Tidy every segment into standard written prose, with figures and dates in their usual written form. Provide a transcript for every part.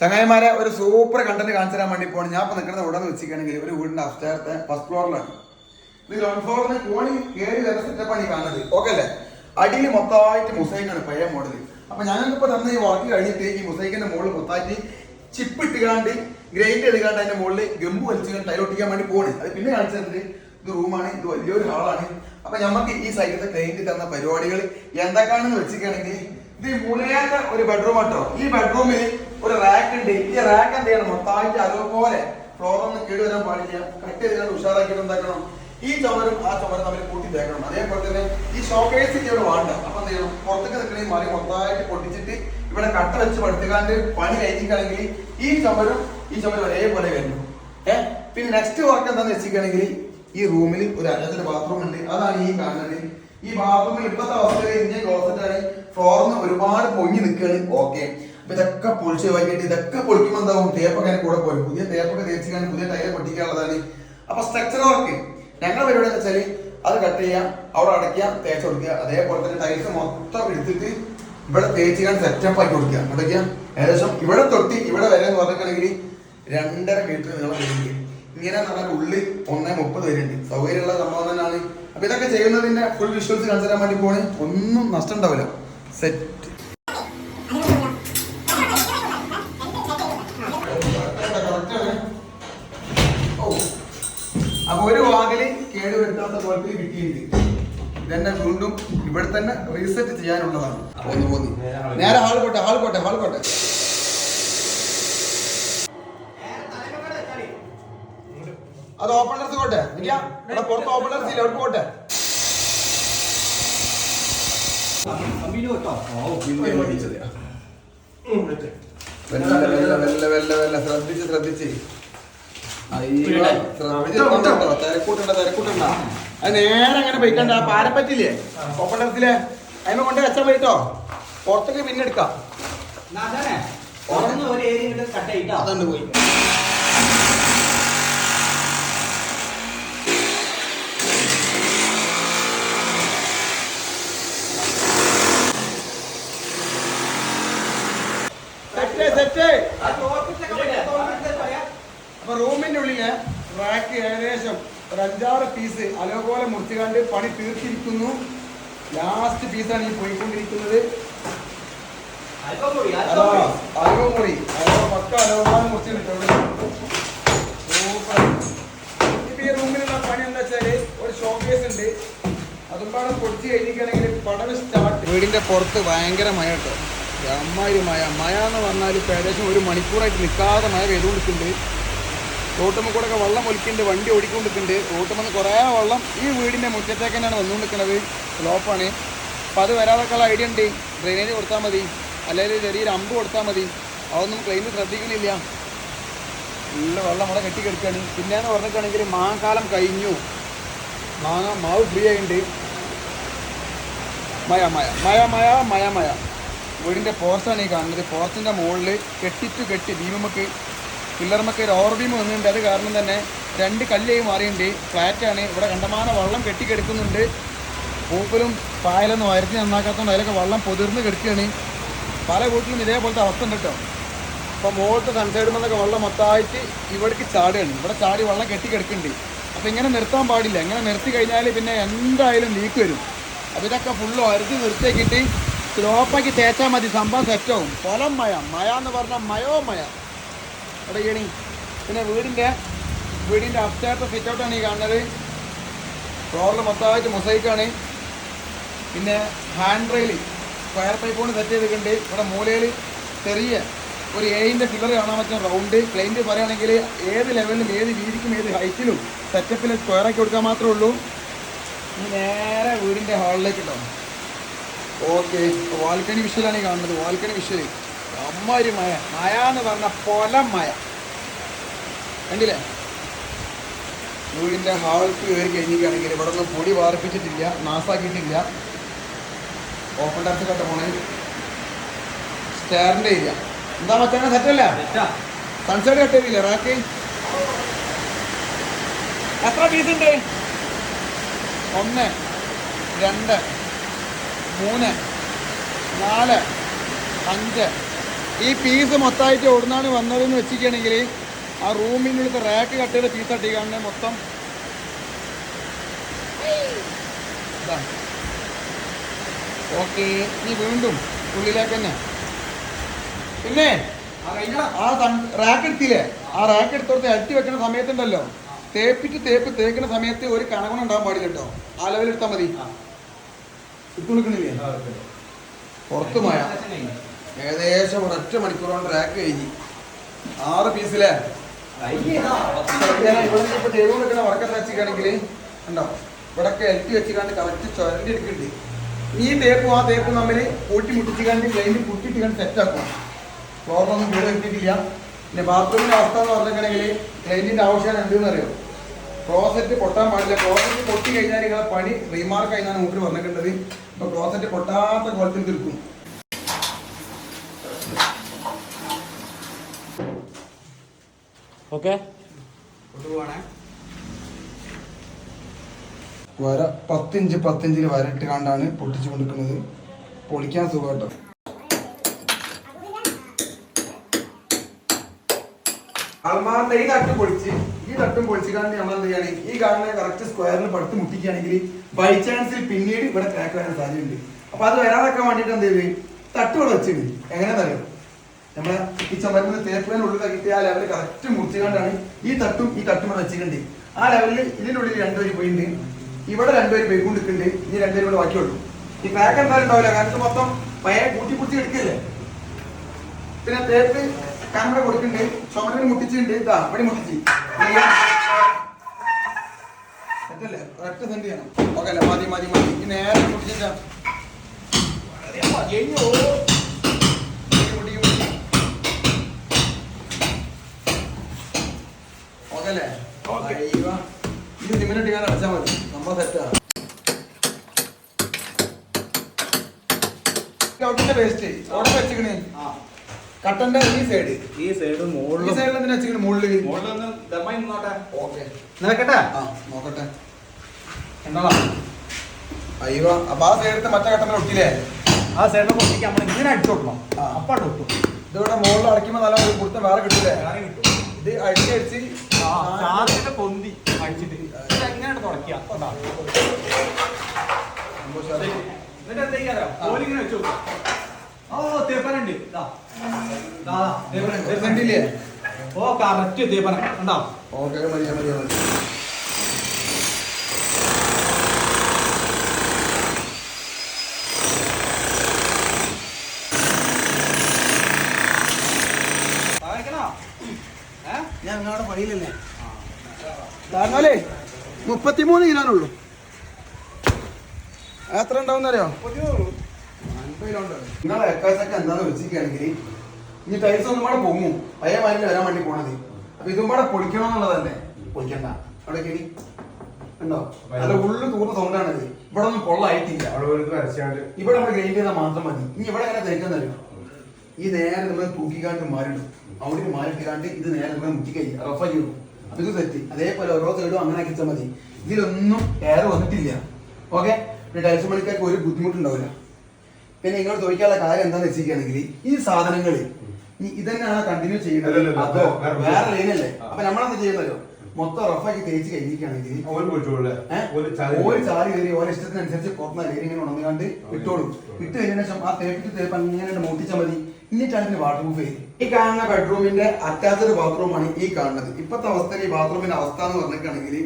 ചങ്ങായിമാരെ ഒരു super content കാണിച്ചു തരാൻ വേണ്ടി പോകണം. ഞാൻ ഇപ്പൊ നിൽക്കുന്നത് ഇവിടെ നിന്ന് വെച്ചിരിക്കുകയാണെങ്കിൽ ഒരു വീടിന്റെ അപ്സ്റ്റേർത്തെ ഫസ്റ്റ് ഫ്ലോറിലാണ്. ഇത് ഗ്രൗണ്ട് ഫ്ലോറിന് കോണി കയറി വരുന്ന സെറ്റപ്പാണ് ഈ കാണുന്നത്. ഓക്കെ അല്ലേ? അടിയിൽ മൊത്തമായിട്ട് മൊസൈക്കാണ് പഴയ മോഡൽ. അപ്പൊ ഞങ്ങൾക്കിപ്പോ തന്ന ഈ വർക്ക് കഴിഞ്ഞിട്ട് ഈ മൊസൈക്കിന്റെ മുകളിൽ മൊത്തമായിട്ട് ചിപ്പ് ഇട്ടുകാണ്ട് ഗ്രൈൻഡ് ചെയ്തുകാണ്ട് അതിന്റെ മുകളിൽ ഗമ്പ് വലിച്ചുകൊണ്ട് ടൈലൊട്ടിക്കാൻ വേണ്ടി പോണ്. അത് പിന്നെ കാണിച്ചിട്ടുണ്ട്. ഇത് റൂമാണ്, ഇത് വലിയൊരു ഹാളാണ്. അപ്പൊ നമുക്ക് ഈ സൈഡിലത്തെ ക്ലൈന്റ് തന്ന പരിപാടികൾ എന്തൊക്കെയാണെന്ന് വെച്ചിരിക്കുകയാണെങ്കിൽ ഇത് മൂലയാത്ത ഒരു ബെഡ്റൂം ആട്ടോ. ഈ ബെഡ്റൂമിൽ ഒരു റാക്ക് ഉണ്ട്. ഈ റാക്ക് എന്ത് ചെയ്യണം? മൊത്തമായിട്ട് അതുപോലെ ഫ്ലോറൊന്നും കേടുവരാൻ പാടില്ല. കട്ട് ചെയ്ത് ഉഷാറാക്കിയിട്ട് എന്താക്കണം? ഈ ചുമരും ആ ചുമരും തമ്മിൽ കൂട്ടി തേക്കണം. അതേപോലെ തന്നെ ഈ ഷോക്കേസ് ഇവിടെ വേണ്ട. അപ്പൊ എന്ത് ചെയ്യണം? പുറത്തേക്ക് നിൽക്കണ ഈ മറി മൊത്തമായിട്ട് പൊട്ടിച്ചിട്ട് ഇവിടെ കട്ട വെച്ച് പടുത്തുകാണ്ട് പണി കഴിച്ചിട്ടാണെങ്കിൽ ഈ ചുമരും ഒരേപോലെ വരുന്നു. പിന്നെ നെക്സ്റ്റ് വർക്ക് എന്താന്ന് വെച്ചിരിക്കുകയാണെങ്കിൽ ഈ റൂമിൽ ഒരു അറ്റാച്ച്ഡ് ബാത്റൂം ഉണ്ട്. അതാണ് ഈ കാണുന്നത്. ഈ ബാത്റൂമിൽ ഇപ്പോഴത്തെ അവസ്ഥയിൽ ഇന്ത്യൻ ക്ലോസറ്റ് ആണ്. ഫ്ലോറിന് ഒരുപാട് പൊങ്ങി നിൽക്കുകയാണ്. ഓക്കെ, അപ്പൊ ഇതൊക്കെ പൊളിച്ച് വൈകിട്ട് ഇതൊക്കെ പൊളിക്കുമ്പോൾ എന്താവും? തേപ്പൊക്കെ കൂടെ പോയി പുതിയ തേപ്പൊക്കെ തേച്ചിക്കാണ് പുതിയ ടൈല് പൊട്ടിക്കാനുള്ളതാണ്. അപ്പൊ സ്ട്രക്ചർ വർക്ക് ഞങ്ങളുടെ പരിപാടി എന്ന് വെച്ചാൽ അത് കട്ട് ചെയ്യാം, അവിടെ അടയ്ക്കാം, തേച്ച് കൊടുക്കുക. അതേപോലെ തന്നെ ടൈൽസ് മൊത്തം എടുത്തിട്ട് ഇവിടെ തേച്ചിക്കാൻ സെറ്റപ്പ് ആക്കി കൊടുക്കുക. അടയ്ക്കാം. ഏകദേശം ഇവിടെ തൊട്ടി ഇവിടെ വരെ എന്ന് പറഞ്ഞിട്ടുണ്ടെങ്കിൽ 2.5 മീറ്റർ നീളം വരുന്നുണ്ട്. ഇങ്ങനെ പറഞ്ഞാൽ ഉള്ളിൽ 1.30 വരുന്നുണ്ട്. സൗകര്യമുള്ള സംഭവം തന്നെയാണ്. അപ്പൊ ഇതൊക്കെ ചെയ്യുന്നതിന്റെ ഫുൾ വിഷ്വൽസ് കാണിച്ചു തരാൻ വേണ്ടി പോണേ. ഒന്നും നഷ്ടം ഉണ്ടാവില്ല. സെറ്റ് അപ്പൊ ഒരു വാതില് കേടുവരുത്താത്ത പോലത്തെ കിട്ടിയിട്ടുണ്ട്. ഇതെന്നെ വീണ്ടും ഇവിടെ തന്നെ റീസെറ്റ് ചെയ്യാനുള്ളതാണ്. നേരെ ഹാൾ പോട്ടെ. അത് ഓപ്പണേഴ്സ് പോട്ടെ. ഇവിടെ പുറത്ത് ഓപ്പണേഴ്സ് ഇല്ല, അവിടെ പോട്ടെ. ശ്രദ്ധിച്ച് തിരക്കൂട്ടണ്ട. അത് നേരെ അങ്ങനെ പോയിക്കണ്ട. ആ പാരപ്പറ്റില്ലേ ഓപ്പണേഴ്സിലെ അതിനെ കൊണ്ട് വെച്ചാൽ പോയിട്ടോ. പുറത്തേക്ക് പിന്നെ എടുക്കാം. അതുകൊണ്ട് പോയി അപ്പൊ റൂമിന്റെ ഉള്ളില് റാക്ക് ഏകദേശം ഒരു 5-6 പീസ് അലോപോലെ മുറിച്ചുകാണ്ട് പണി തീർത്തിരിക്കുന്നു. ലാസ്റ്റ് പീസാണ് ഈ പോയിക്കൊണ്ടിരിക്കുന്നത്. അലോമുറി പക്ക അലോപാണ് മുറിച്ചിട്ടുണ്ട്. ഇപ്പൊ ഈ റൂമിലുള്ള പണി എന്താ വെച്ചാല് ഒരു ഷോക്കേസ് ഉണ്ട്. അതുമ്പാടെ പൊടിച്ച് കഴിഞ്ഞിരിക്കുകയാണെങ്കിൽ പടവ് സ്റ്റാർട്ട്. വീടിന്റെ പുറത്ത് ഭയങ്കര മഴ കേട്ടോ. അമ്മാതിരി മഴ എന്ന് പറഞ്ഞാൽ ഇപ്പം ഏകദേശം 1 മണിക്കൂറായിട്ട് നിൽക്കാതെ മഴ പെയ്തുകൊണ്ടിരിക്കുന്നുണ്ട്. റോട്ടുമ്മ കൂടെ ഒക്കെ വെള്ളം ഒലിക്കുന്നുണ്ട്. വണ്ടി ഓടിക്കൊണ്ടിരിക്കുന്നുണ്ട്. റോട്ടുമെന്ന് കുറേ വെള്ളം ഈ വീടിൻ്റെ മുറ്റത്തേക്ക് തന്നെയാണ് വന്നുകൊണ്ടിരിക്കുന്നത്. സ്ലോപ്പാണ്. അപ്പം അത് വരാതൊക്കെയുള്ള ഐഡിയ ഉണ്ട്. ഡ്രെയിനേജ് കൊടുത്താൽ മതി, അല്ലെങ്കിൽ ചെറിയൊരു അമ്പ് കൊടുത്താൽ മതി. അതൊന്നും ക്ലൈൻറ്റ് ശ്രദ്ധിക്കുന്നില്ല. നല്ല വെള്ളം അവിടെ കെട്ടിക്കെടുക്കുകയാണ്. പിന്നെയെന്ന് പറഞ്ഞിട്ടാണെങ്കിൽ മാങ്ങാക്കാലം കഴിഞ്ഞു. മാവ് ഫ്രീ ആയിട്ടുണ്ട്. മഴ വീടിൻ്റെ പോർച്ചാണ് ഈ കാണുന്നത്. പോർച്ചിൻ്റെ മുകളിൽ കെട്ടി ബീമക്ക് പില്ലർമക്ക് ഒരു ഓവർ ബീം വന്നിട്ടുണ്ട്. അത് കാരണം തന്നെ 2 കല്ലായി മാറിയിട്ടുണ്ട്. ഫ്ലാറ്റാണ്. ഇവിടെ കണ്ടമാനം വെള്ളം കെട്ടിക്കെടുക്കുന്നുണ്ട്. പൂപ്പലും പായലൊന്നും വരച്ച് നന്നാക്കാത്തതുകൊണ്ട് അതിലൊക്കെ വെള്ളം പൊതിർന്ന് കിടക്കുകയാണ്. പല വീട്ടിലും ഇതേപോലത്തെ അവസ്ഥ ഉണ്ട് കേട്ടോ. അപ്പോൾ മുകളിലത്തെ സൺസൈഡിൽ നിന്നൊക്കെ വെള്ളം മൊത്തമായിട്ട് ഇവിടേക്ക് ചാടുകയാണ്. ഇവിടെ ചാടി വെള്ളം കെട്ടിക്കെടുക്കുന്നുണ്ട്. അപ്പോൾ ഇങ്ങനെ നിർത്താൻ പാടില്ല. ഇങ്ങനെ നിർത്തി കഴിഞ്ഞാൽ പിന്നെ എന്തായാലും ലീക്ക് വരും. അപ്പോൾ ഇതൊക്കെ ഫുള്ള് വരച്ച് നിർത്തിയാക്കിയിട്ട് സ്ലോപ്പാക്കി തേച്ചാൽ മതി. സംഭവം സെറ്റാവും. പൊലം മഴ എന്ന് പറഞ്ഞാൽ മഴ അവിടെ ചെയ്യണി. പിന്നെ വീടിൻ്റെ അപ്സ്റ്റേർത്തെ സിറ്റ് ഔട്ടാണ് ഈ കാണുന്നത്. ഫ്ലോറിൽ മൊത്തമായിട്ട് മൊസൈക്കാണ്. പിന്നെ ഹാൻഡ് റെയിൽ സ്ക്വയർ പൈപ്പ് കൊണ്ട് സെറ്റ് ചെയ്തിട്ടുണ്ട്. ഇവിടെ മൂലയിൽ ചെറിയ ഒരു 7-ന്റെ ഫില്ലർ കാണാൻ പറ്റുന്ന റൗണ്ട്. ക്ലൈൻറ്റ് പറയുകയാണെങ്കിൽ ഏത് ലെവലിലും ഏത് വീതിക്കും ഏത് ഹൈറ്റിലും സെറ്റപ്പിൽ സ്ക്വയറാക്കി കൊടുക്കാൻ മാത്രമേ ഉള്ളൂ. ഇനി നേരെ വീടിൻ്റെ ഹാളിലേക്ക് ഉണ്ടാവും. ഓക്കെ, വാൽക്കണി വിഷ്വലാണ് ഈ കാണുന്നത്. വാൽക്കണി വിഷ്വൽ അമ്മാതിരി മഴ എന്ന് പറഞ്ഞാൽ പൊലം മഴ കണ്ടില്ലേ? വീടിൻ്റെ ഹാൾക്ക് കയറി കഴിഞ്ഞിരിക്കുകയാണെങ്കിൽ ഇവിടെ ഒന്നും പൊടി വാർപ്പിച്ചിട്ടില്ല, നാസാക്കിയിട്ടില്ല. ഓപ്പൺ ടെറസ് കട്ട പോണേ. സ്റ്റെയറിൻ്റെ ഏരിയ എന്താ മച്ചാണ് സെറ്റല്ല? സൺസൈഡ് കട്ട് ചെയ്തില്ല. റാക്ക് എത്ര പീസ് ഉണ്ട്? 1 2 3 4 5 ഈ പീസ് മൊത്തമായിട്ട് ഓടുന്നാണ് വന്നതെന്ന് വെച്ചിരിക്കുകയാണെങ്കിൽ ആ റൂമിനുള്ളിലത്തെ റാക്ക് കട്ട് ചെയ്ത പീസ് അട്ടിക്കാണ്ട് മൊത്തം ഓക്കെ. ഇനി വീണ്ടും ഉള്ളിലേക്ക് തന്നെ. പിന്നെ ആ റാക്ക് എടുത്തില്ലേ, ആ റാക്ക് എടുത്തോടത്ത് അട്ടി വെക്കുന്ന സമയത്തുണ്ടല്ലോ, തേക്കുന്ന സമയത്ത് ഒരു കണകണം ഉണ്ടാകാൻ പാടില്ല കേട്ടോ. ആ ലെവൽ എടുത്താൽ മതി. ഇട്ട് കൊടുക്കണില്ലേ പുറത്ത് മഴ. ഏകദേശം ഒരൊറ്റ മണിക്കൂർ കൊണ്ട് റാക്ക് കഴിഞ്ഞ് 6 പീസിലെ ഇവിടെ ചെയ്തു കൊടുക്കുന്ന വർക്കെന്ന് വെച്ചിട്ടാണെങ്കിൽ ഉണ്ടോ, ഇവിടൊക്കെ എൽറ്റി വെച്ചിക്കാണ്ട് കറക്റ്റ് ചുരണ്ടി എടുക്കുന്നുണ്ട്. ഈ തേപ്പും ആ തേപ്പും തമ്മിൽ കൂട്ടി മുട്ടിച്ചിക്കാണ്ട് ക്ലൈൻറ്റ് കുട്ടിയിട്ടിക്കാണ്ട് സെറ്റാക്കണം. ഫ്ലോറിനൊന്നും വീട് വെച്ചിട്ടില്ല. പിന്നെ ബാത്റൂമിൻ്റെ അവസ്ഥ എന്ന് പറഞ്ഞിട്ടുണ്ടെങ്കിൽ ക്ലൈൻറ്റിൻ്റെ ആവശ്യം എന്തെന്ന് അറിയോ, ക്ലോസറ്റ് പൊട്ടാൻ പാടില്ല. ക്ലോസറ്റ് പൊട്ടി കഴിഞ്ഞാൽ നിങ്ങളെ പണി റീമാർക്ക് കഴിഞ്ഞാൽ മൂപ്പര് പറഞ്ഞിട്ടുണ്ടത്. ഇപ്പോൾ ക്ലോസറ്റ് പൊട്ടാത്ത കോലത്തിൽ തീർക്കും. ഓക്കെ വര 10 ഇഞ്ച് 10 ഇഞ്ചിൽ വരട്ട് കണ്ടാണ് പൊട്ടിച്ചു കൊടുക്കുന്നത്. പൊളിക്കാൻ സുഖം കേട്ടോ. അൽമാറിന്റെ ഈ തട്ടും പൊളിച്ചിക്കാണ്ട് നമ്മൾ എന്ത് ചെയ്യണേ, ഈ കാണുന്ന കറക്റ്റ് സ്ക്വയറിന് പടുത്ത് മുട്ടിക്കുകയാണെങ്കിൽ ബൈ ചാൻസിൽ പിന്നീട് ഇവിടെ ക്രാക്ക് വരാൻ സാധ്യതയുണ്ട്. അപ്പൊ അത് വരാതൊക്കെ വേണ്ടിയിട്ട് എന്ത് ചെയ്ത് തട്ട് ഇവിടെ വെച്ചിട്ടുണ്ട്. എങ്ങനെയാണെന്നറിയോ, നമ്മളെ ഈ ചുമരുന്ന തേപ്പിനുള്ളിൽ കിട്ടിയ ആ ലെവലിൽ കറക്റ്റ് മുറിച്ചുകൊണ്ടാണ് ഈ തട്ടും ഇവിടെ വെച്ചിട്ടുണ്ട്. ആ ലെവലിൽ ഇതിനുള്ളിൽ 2 പേര് പോയിട്ടുണ്ട്, ഇവിടെ 2 പേര് പോയിക്കൊണ്ടിരിക്കുന്നുണ്ട്. ഇനി 2 പേര് കൂടെ ബാക്കിയുള്ളൂ. ഈ ക്രാക്ക് എന്തായാലും ഉണ്ടാവില്ല, കാരണം മൊത്തം പഴയ കൂട്ടി എടുക്കല്ലേ. പിന്നെ തേപ്പ് ക്യാമറ കൊടുക്കുന്നുണ്ട്, ചുമരിന് മുട്ടിച്ചിട്ടുണ്ട്. ഇതാ ഇവിടെ മുട്ടിച്ച് സെറ്റല്ലേ, ഒരൊറ്റ സെന്റ് ചെയ്യണം. ഓക്കെ അല്ലേ, മതി. ഈ നേരെ മുട്ടിച്ചാ ഓക്കെ അല്ലേ. ഇത് സിമെന്റ് ഇട്ടാൻ അടച്ചാൽ മതി, സംഭവം സെറ്റാ. വേസ്റ്റ് അവിടെ വെച്ചിക്കണേ കട്ടന്റെ ഈ സൈഡ് എന്തിനാ വെച്ചിക്കണേ മുകളില്. നോക്കട്ടെ എന്താ അയ്യോ. അപ്പൊ ആ സൈഡത്തെ മറ്റേ കട്ടന്റെ ഒട്ടില്ലേ, ആ സൈഡിനെ പൊട്ടിക്ക് നമ്മൾ ഇങ്ങനെ അടിച്ചു കൊടുക്കണം. അപ്പാട് ഒട്ടും. ഇതിവിടെ മുകളിൽ അടയ്ക്കുമ്പോ നല്ല കൊടുത്ത വേറെ കിട്ടൂലേ. ഇത് അടിച്ചടിച്ച് പൊന്തി അടിച്ചിട്ട് എങ്ങനെയാണ് തുടക്കുക. എന്നിട്ട് എന്താ ചെയ്യാറോ, കോലിങ്ങനെ വെച്ചു നോക്കാം. ഓ തേപ്പനുണ്ട്, ഓ കറക്റ്റ് തേപ്പന ഉണ്ടാവും. ഓക്കെ മതി. ഞാൻ നിങ്ങളുടെ പണിയിലല്ലേ, കാരണമല്ലേ 33 കിലോനുള്ളൂ. എത്ര ഉണ്ടാവുന്നറിയോ, 50 കിലോ ഉണ്ട്. നിങ്ങളെ എക്കാശൊക്കെ എന്താന്ന് വെച്ചിരിക്കുകയാണെങ്കിൽ ഇനി ടൈൽസ് ഒന്നും കൂടെ പൊങ്ങും, പഴയ മാലിന് വരാൻ വേണ്ടി പോണത്. അപ്പൊ ഇതും കൂടെ പൊളിക്കണം എന്നുള്ളതല്ലേ. പൊളിക്കണ്ട, അവിടെ കേറി ഉണ്ടോ, നല്ല ഉള്ളു തൂർന്ന സൗണ്ടാണിത്. ഇവിടെ ഒന്നും പൊള്ളായിട്ടില്ല. ഇവിടെ നമ്മൾ ഗ്രൈൻഡ് ചെയ്താൽ മാത്രം മതി. ഇനി ഇവിടെ എങ്ങനെ തേക്കുന്നറിയോ, ഈ നേരെ നമ്മൾ തൂക്കിക്കാണ്ട് മാറിടും, അവിടെ മാറിയിട്ടാണ്ട് ഇത് നേരെ നമ്മൾ മുറ്റിക്കൈ റഫാക്കി ഇടും. അപ്പൊ ഇത് തെറ്റി. അതേപോലെ ഓരോ സൈഡും അങ്ങനെ ആക്കിച്ചാൽ മതി. ഇതിലൊന്നും എയർ വന്നിട്ടില്ല. ഓക്കെ, പിന്നെ ടൈൽസ് പണിക്കാർക്ക് ഒരു ബുദ്ധിമുട്ടുണ്ടാവില്ല. പിന്നെ നിങ്ങൾ ചോദിക്കാനുള്ള കാര്യം എന്താണെന്ന് വെച്ചിരിക്കുകയാണെങ്കിൽ ഈ സാധനങ്ങൾ ഇതന്നെയാണ് കണ്ടിന്യൂ ചെയ്യുന്നത് അതോ വേറെ ലൈനല്ലേ. അപ്പൊ നമ്മളെന്താ ചെയ്യുന്നല്ലോ, മൊത്തം റഫാക്കി തേച്ച് കഴിഞ്ഞിരിക്കുകയാണെങ്കിൽ ഒരു ചാരി കയറി ഓരോ ഇഷ്ടത്തിനനുസരിച്ച് പുറത്തുന്ന ലൈൻ ഇങ്ങനെ ഉണങ്ങാണ്ട് ഇട്ടോളും. ഇട്ട് കഴിഞ്ഞ ശേഷം ആ തേപ്പ് അങ്ങനെ മൂട്ടിച്ചാൽ മതി. എന്നിട്ടാണ് ഇതിന് വാട്ടർ പ്രൂഫ് ചെയ്ത്. ഈ കാണുന്ന ബെഡ്റൂമിന്റെ അറ്റാച്ച്ഡ് ബാത്റൂമാണ് ഈ കാണുന്നത്. ഇപ്പോഴത്തെ അവസ്ഥയിൽ ഈ ബാത്റൂമിന്റെ അവസ്ഥ എന്ന് പറഞ്ഞിട്ടാണെങ്കിൽ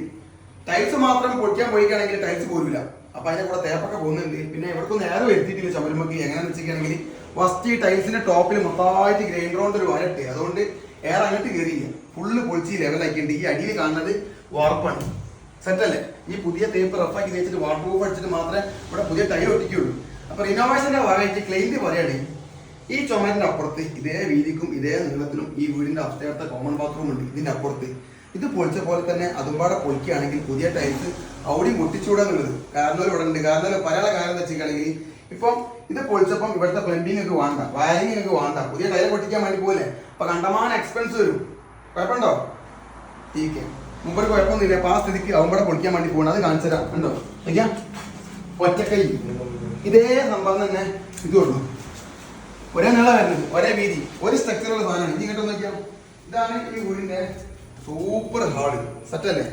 ടൈൽസ് മാത്രം പൊട്ടിക്കാൻ പോയിക്കാണെങ്കിൽ ടൈൽസ് പോരില്ല. അപ്പൊ അതിന്റെ കൂടെ തേപ്പൊക്കെ പോകുന്നുണ്ട്. പിന്നെ ഇവർക്കൊന്നും നേരെ വരുത്തിയിട്ടില്ല ചുമരുമ്പക്ക്. എങ്ങനെയാണെന്ന് വെച്ചിട്ടുണ്ടെങ്കിൽ ഫസ്റ്റ് ഈ ടൈൽസിന്റെ ടോപ്പിൽ മൊത്തമായിട്ട് ഗ്രൈൻഡർ കൊണ്ട് ഒരു വരട്ടെ, അതുകൊണ്ട് എയർ അങ്ങോട്ട് കയറിയില്ല, ഫുള്ള് പൊളിച്ച് ലെവലാക്കിയിട്ടുണ്ട്. ഈ അടിയിൽ കാണുന്നത് വാർപ്പാണ്, സെറ്റല്ലേ. ഈ പുതിയ തേപ്പ് റഫാക്കി തേച്ചിട്ട് വാട്ടർ പ്രൂഫ് അടിച്ചിട്ട് മാത്രമേ ഇവിടെ പുതിയ ടൈൽ ഒട്ടിക്കുള്ളൂ. അപ്പൊ റിനോവേഷന്റെ ഭാഗമായിട്ട് ക്ലൈന്റ് പറയാണ്, ഈ ചുമരിന്റെ അപ്പുറത്ത് ഇതേ വീതിക്കും ഇതേ നീളത്തിലും ഈ വീടിന്റെ അപ്സ്റ്റേർത്തെ കോമൺ ബാത്റൂം ഉണ്ട്. ഇതിന്റെ അപ്പുറത്ത് ഇത് പൊളിച്ച പോലെ തന്നെ അതും പാടെ പൊളിക്കുകയാണെങ്കിൽ പുതിയ ടൈൽസ് അവിടെ മുട്ടിച്ചൂടാന്നുള്ളത് കാരണം ഇവിടെ ഉണ്ട്. കാരണം പല കാര്യം എന്താ വെച്ചിട്ടുണ്ടെങ്കിൽ ഇപ്പം ഇത് പൊളിച്ചപ്പം ഇവിടുത്തെ പ്ലംബിംഗ് ഒക്കെ വേണ്ട, വയറിംഗ് ഒക്കെ വേണ്ട, പുതിയ ടൈൽ പൊട്ടിക്കാൻ വേണ്ടി പോലെ അപ്പൊ കണ്ടമാനം എക്സ്പെൻസ് വരും. കുഴപ്പമുണ്ടോ? ടീക്കെ മുമ്പ് കുഴപ്പമൊന്നുമില്ല. അപ്പൊ ആ സ്ഥിതിക്ക് അവിടെ പൊളിക്കാൻ വേണ്ടി പോകണം. അത് കാണിച്ചു തരാം. ഉണ്ടോ ഒറ്റക്കൈ ഇതേ സംഭവം തന്നെ ഇതുള്ളൂ. ഒരേ നീളം വരുന്നത്, ഒരേ വീതി, ഒരു സ്ട്രക്ചറുള്ള സാധനമാണ്. ഇനി ഇങ്ങോട്ട് നോക്കിയാൽ ഇതാണ് ഈ വീടിന്റെ സൂപ്പർ ഹാള്. സെറ്റല്ലേ?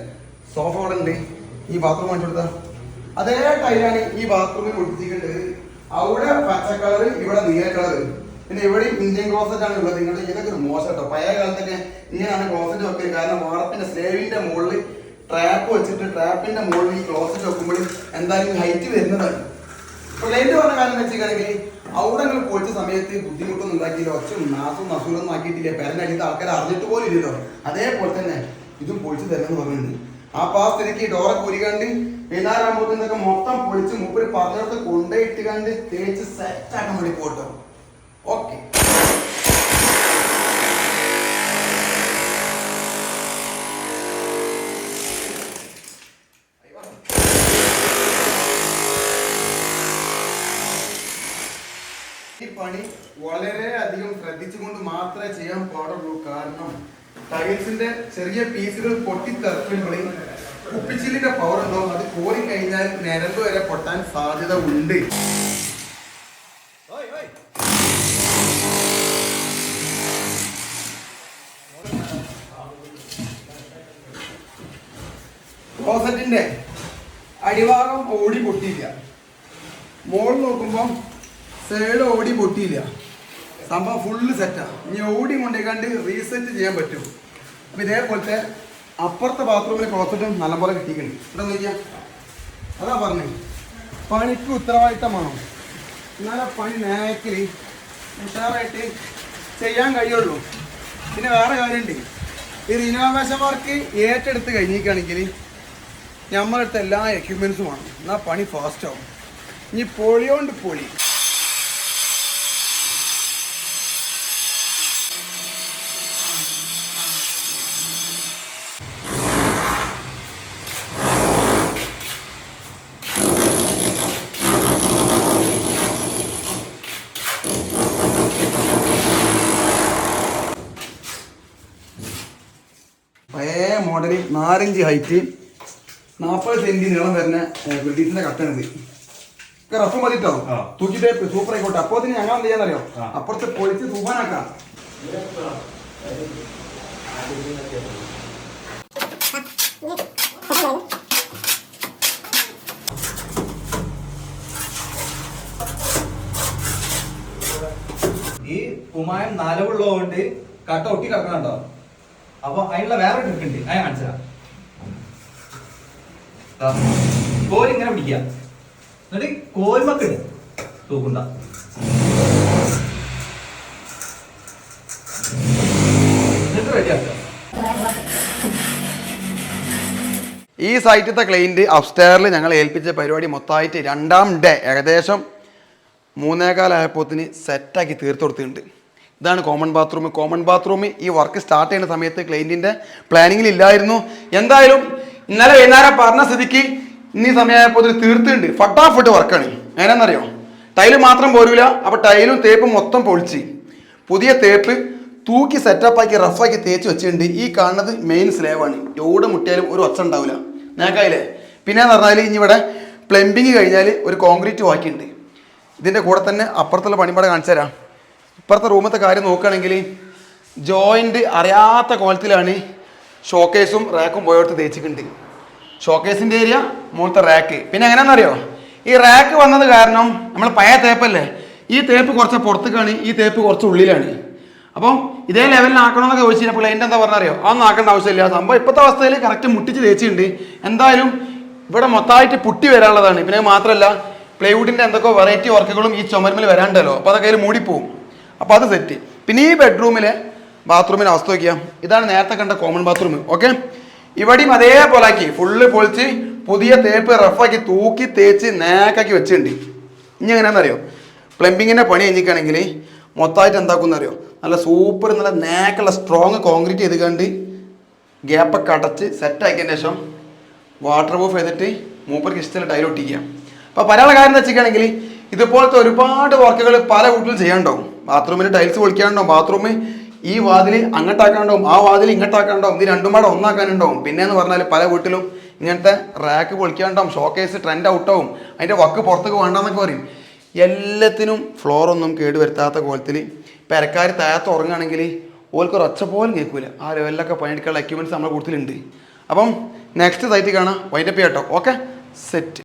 സോഫ അവിടെ ഉണ്ട്. ഈ ബാത്റൂം കാണിച്ചു കൊടുത്താ അതേ ടൈലാണ് ഈ ബാത്റൂമിൽ ഒട്ടിച്ചിട്ടുള്ളത്. അവിടെ പച്ച കളറ്, ഇവിടെ നീല കളറ്. പിന്നെ ഇവിടെ ഇന്ത്യൻ ക്ലോസറ്റ് ആണ് ഉള്ളത്. നിങ്ങളുടെ ഇതൊക്കെ ഒരു മോശം കേട്ടോ. പഴയ കാലത്തൊക്കെ ഇങ്ങനെയാണ് ക്ലോസറ്റ് വെക്കല്. കാരണം വാർപ്പിന്റെ സ്ലേവിന്റെ മുകളിൽ ട്രാപ്പ് വെച്ചിട്ട് ട്രാപ്പിന്റെ മുകളിൽ ഈ ക്ലോസറ്റ് വെക്കുമ്പോൾ എന്തായാലും ഹൈറ്റ് വരുന്നതാണ്. അപ്പൊ ലൈറ്റ് പറഞ്ഞ കാര്യം വെച്ചിട്ടാണെങ്കിൽ അവിടെ നിങ്ങൾ പൊളിച്ച സമയത്ത് ബുദ്ധിമുട്ടൊന്നും ഉണ്ടാക്കിയില്ല, ഒച്ചും നാസും നസൂലൊന്നും ആക്കിയിട്ടില്ല. പേരനടിത്ത ആൾക്കാർ അറിഞ്ഞിട്ട് പോലും ഇല്ലല്ലോ. അതേപോലെ തന്നെ ഇതും പൊളിച്ച് തരാന്ന് പറഞ്ഞിട്ടുണ്ട്. ആ സ്ഥിതിക്ക് ഡോറൊക്കെ ഒരുക്കാണ്ട് വൈകുന്നേരമാകുമ്പോഴത്തേക്കൊക്കെ മൊത്തം പൊളിച്ച് മൂപ്പര് പറഞ്ഞിടത്ത് കൊണ്ടുപോയിട്ട് കണ്ട് തേച്ച് സെറ്റാക്കാൻ വേണ്ടി പോട്ടോ. ഓക്കെ, ഈ പണി വളരെ അധികം ശ്രദ്ധിച്ചുകൊണ്ട് മാത്രമേ ചെയ്യാൻ പാടുള്ളൂ. കാരണം ടൈൽസിന്റെ ചെറിയ പീസുകൾ പൊട്ടിത്തെറിക്കുമ്പോൾ കുപ്പിച്ചില്ലിന്റെ പവർ ഉണ്ടാവും. അത് കോരി കഴിഞ്ഞാൽ ഞരമ്പ് വരെ പൊട്ടാൻ സാധ്യത ഉണ്ട്. ക്ലോസറ്റിന്റെ അടിഭാഗം ഓടി പൊട്ടിയില്ല, മോളിൽ നോക്കുമ്പോൾ സൈഡ് ഓടി പൊട്ടിയില്ല. സംഭവം ഫുള്ള് സെറ്റാണ്. ഇനി ഓടി കൊണ്ടേക്കാണ്ട് റീസെറ്റ് ചെയ്യാൻ പറ്റും. അപ്പം ഇതേപോലത്തെ അപ്പുറത്തെ ബാത്റൂമിലെ ക്ലോസറ്റും നല്ലപോലെ കിട്ടിയിട്ടുണ്ട്. ഇവിടെ നോക്കിയാൽ അതാ പറഞ്ഞു, പണിക്ക് ഉത്തരവാദിത്തമാണോ എന്നാലും ആ പണി നേക്കല് ഉഷാറായിട്ട് ചെയ്യാൻ കഴിയുള്ളൂ. പിന്നെ വേറെ കാര്യമുണ്ട്, ഈ റിനോവേഷൻ വർക്ക് ഏറ്റെടുത്ത് കഴിഞ്ഞിരിക്കുകയാണെങ്കിൽ നമ്മളടുത്ത് എല്ലാ എക്യുപ്മെൻസും വേണം. എന്നാൽ പണി ഫാസ്റ്റ് ആവും. ഇനി പൊളിയോണ്ട് പൊളി. പഴയ മോഡൽ 4 ഇഞ്ച് ഹൈറ്റ് 40 സെന്റി നീളം വരുന്ന ബ്രിട്ടീഷിന്റെ കട്ടണത് റഫ് മതിട്ടോ. തൂക്കി ടേപ്പ് സൂപ്പർ ആയിക്കോട്ടെ. അപ്പോ ഞങ്ങൾ എന്ത് ചെയ്യാന്നറിയോ, അപ്പുറത്ത് പൊളിച്ച് തൂഫാനാക്കാം. ഈ കുമായം നനവുള്ളതുകൊണ്ട് കട്ട ഒട്ടി കിടക്കണുണ്ടോ? അപ്പൊ അതിനുള്ള വേറെ ട്രിക്ക് ഉണ്ട്, ഞാൻ കാണിച്ചാ. കോൽ ഇങ്ങനെ പിടിക്കുക, എന്നിട്ട് കോൽമക്കിട് തൂക്കണ്ട. എന്നിട്ട് റെഡിയാക്കുക. ഈ സൈറ്റിലത്തെ ക്ലൈൻറ്റ് അപ്സ്റ്റെയറിൽ ഞങ്ങൾ ഏൽപ്പിച്ച പരിപാടി മൊത്തമായിട്ട് 2ാം ഡേ ഏകദേശം 3:15 ആയപ്പോത്തിന് സെറ്റാക്കി തീർത്തു കൊടുത്തിട്ടുണ്ട്. ഇതാണ് കോമൺ ബാത്റൂം. കോമൺ ബാത്റൂം ഈ വർക്ക് സ്റ്റാർട്ട് ചെയ്യുന്ന സമയത്ത് ക്ലൈൻറ്റിൻ്റെ പ്ലാനിങ്ങിൽ ഇല്ലായിരുന്നു. എന്തായാലും ഇന്നലെ വൈകുന്നേരം പറഞ്ഞ സ്ഥിതിക്ക് ഇന്നീ സമയമായപ്പോൾ തീർത്തുണ്ട്. ഫട്ടാഫട്ട് വർക്കാണ്. എങ്ങനെയാണെന്നറിയോ, ടൈല് മാത്രം പോരൂല. അപ്പോൾ ടൈലും തേപ്പും മൊത്തം പൊളിച്ച് പുതിയ തേപ്പ് തൂക്കി സെറ്റപ്പാക്കി റഫാക്കി തേച്ച് വെച്ചിട്ടുണ്ട്. ഈ കാണുന്നത് മെയിൻ സ്ലേവാണ്. എവിടെ മുട്ടിയാലും ഒരു ഒച്ച ഉണ്ടാവില്ല. നേക്കായില്ലേ. പിന്നെയെന്ന് പറഞ്ഞാൽ ഇനി ഇവിടെ പ്ലംബിങ് കഴിഞ്ഞാൽ ഒരു കോൺക്രീറ്റ് ബാക്കിയുണ്ട്. ഇതിൻ്റെ കൂടെ തന്നെ അപ്പുറത്തുള്ള പണിപാടെ കാണിച്ചു തരാം. ഇപ്പുറത്തെ റൂമത്തെ കാര്യം നോക്കുകയാണെങ്കിൽ ജോയിൻറ്റ് അറിയാത്ത കോലത്തിലാണ് ഷോക്കേസും റാക്കും പോയോടത്ത് തേച്ചിട്ടുണ്ട്. ഷോക്കേസിൻ്റെ ഏരിയ, മുകളിലത്തെ റാക്ക്. പിന്നെ എങ്ങനെയാണെന്നറിയോ, ഈ റാക്ക് വന്നത് കാരണം നമ്മൾ പഴയ തേപ്പല്ലേ, ഈ തേപ്പ് കുറച്ച് പുറത്തേക്കാണ്, ഈ തേപ്പ് കുറച്ച് ഉള്ളിലാണ്. അപ്പം ഇതേ ലെവലിൽ ആക്കണമെന്നൊക്കെ ചോദിച്ചപ്പോൾ അതിൻ്റെ എന്താ പറഞ്ഞറിയോ, അതൊന്നും ആക്കേണ്ട ആവശ്യമില്ല. സംഭവം ഇപ്പോഴത്തെ അവസ്ഥയിൽ കറക്റ്റ് മുട്ടിച്ച് തേച്ചിട്ടുണ്ട്. എന്തായാലും ഇവിടെ മൊത്തമായിട്ട് പുട്ടി വരാനുള്ളതാണ്. പിന്നെ മാത്രമല്ല പ്ലൈവുഡിൻ്റെ എന്തൊക്കെ വെറൈറ്റി വർക്കുകളും ഈ ചുമരുമ്മിൽ വരാണ്ടല്ലോ. അപ്പോൾ അതൊക്കെ അതിൽ മൂടിപ്പോവും. അപ്പോൾ അത് സെറ്റ്. പിന്നെ ഈ ബെഡ്റൂമിലെ ബാത്റൂമിന് അവസ്ഥ നോക്കിയാൽ ഇതാണ് നേരത്തെ കണ്ട കോമൺ ബാത്റൂം. ഓക്കെ, ഇവിടെയും അതേപോലെ ആക്കി ഫുള്ള് പൊളിച്ച് പുതിയ തേപ്പ് റഫാക്കി തൂക്കി തേച്ച് നേക്കാക്കി വെച്ചിട്ടുണ്ട്. ഇനി എങ്ങനെയാണെന്നറിയോ, പ്ലംബിങ്ങിൻ്റെ പണി കഴിഞ്ഞിരിക്കുകയാണെങ്കിൽ മൊത്തമായിട്ട് എന്താക്കുന്നറിയോ, നല്ല സൂപ്പർ നല്ല നേക്കുള്ള സ്ട്രോങ് കോൺക്രീറ്റ് ചെയ്ത് കണ്ട് ഗ്യാപ്പൊക്കെ അടച്ച് സെറ്റാക്കിയതിന് ശേഷം വാട്ടർ പ്രൂഫ് ചെയ്തിട്ട് മൂപ്പർക്ക് ഇഷ്ടമുള്ള ടൈൽ ഒട്ടിക്കുക. അപ്പോൾ പറയാനുള്ള കാര്യം എന്താ വെച്ചിട്ടാണെങ്കിൽ ഇതുപോലത്തെ ഒരുപാട് വർക്കുകൾ പല വീട്ടിലും ചെയ്യാനുണ്ടാവും. ബാത്റൂമിൽ ടൈൽസ് പൊളിക്കാനുണ്ടാവും, ബാത്റൂമിൽ ഈ വാതിൽ അങ്ങോട്ടാക്കാനുണ്ടാവും, ആ വാതിൽ ഇങ്ങോട്ടാക്കാനുണ്ടാവും, ഇത് രണ്ടും പാടെ ഒന്നാക്കാനുണ്ടാവും. പിന്നെ എന്ന് പറഞ്ഞാൽ പല വീട്ടിലും ഇങ്ങനത്തെ റാക്ക് പൊളിക്കാനുണ്ടാവും, ഷോക്കേസ് ട്രെൻഡ് ഔട്ടാവും, അതിൻ്റെ വക്ക് പുറത്തേക്ക് വേണ്ടെന്നൊക്കെ പറയും. എല്ലാത്തിനും ഫ്ലോറൊന്നും കേടുവരുത്താത്ത കോലത്തിൽ പെരക്കാർ താഴത്ത് ഉറങ്ങുകയാണെങ്കിൽ ഓൽക്കൊരു ഒച്ച പോലും കേൾക്കില്ല. ആ ലെവലിലൊക്കെ പണിയെടുക്കാനുള്ള എക്യുപ്മെൻറ്റ്സ് നമ്മുടെ കൂടുതലുണ്ട്. അപ്പം നെക്സ്റ്റ് സൈറ്റിൽ കാണാം. വൈൻഡപ്പ് ചെയ്യാം കേട്ടോ. Okay, set.